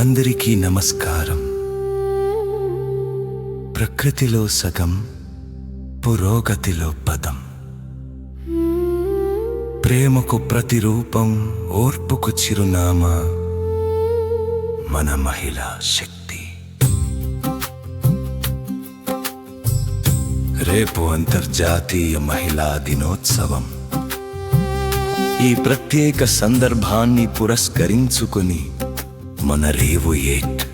అందరికీ నమస్కారం. ప్రకృతిలో సగం, పురోగతిలో పదం. ప్రేమకు ప్రతిరూపం, ఓర్పుకు చిరునామా మన మహిళా శక్తి. రేపు అంతర్జాతీయ మహిళా దినోత్సవం. ఈ ప్రత్యేక సందర్భాన్ని పురస్కరించుకొని మన రేవు 8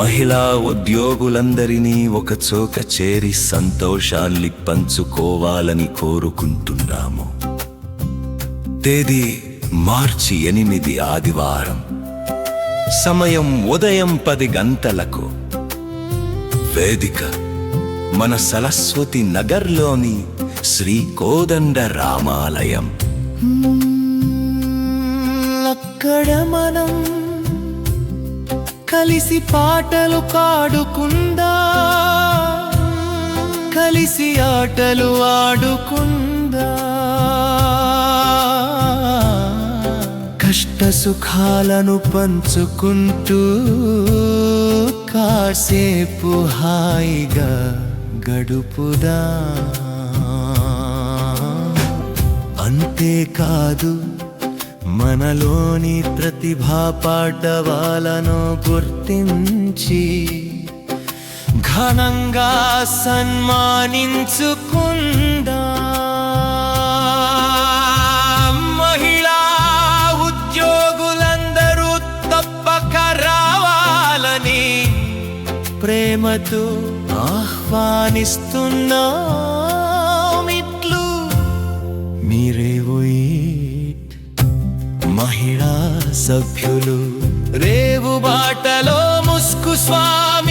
మహిళా ఉద్యోగులందరినీ ఒకచోట చేరి సంతోషాల్ని పంచుకోవాలని కోరుకుంటున్నాము. తేదీ మార్చి 8 ఆదివారం. సమయం ఉదయం 10 గంటలకు. వేదిక మన సరస్వతి నగర్లోని శ్రీ కోదండ రామాలయం. అక్కడ మనం కలిసి పాటలు పాడుకుందా, కలిసి ఆటలు ఆడుకుందా, కష్ట సుఖాలను పంచుకుంటూ కాసేపు హాయిగా గడుపుదా. అంతేకాదు, మనలోని ప్రతిభా పాటవాలను గుర్తించి ఘనంగా సన్మానించుకుందా. మహిళా ఉద్యోగులందరూ తప్పక రావాలని ప్రేమతో ఆహ్వానిస్తున్నామిట్లు మీరేవో మహిళా సభ్యులు. రేవు బాటలో ముస్కు స్వామి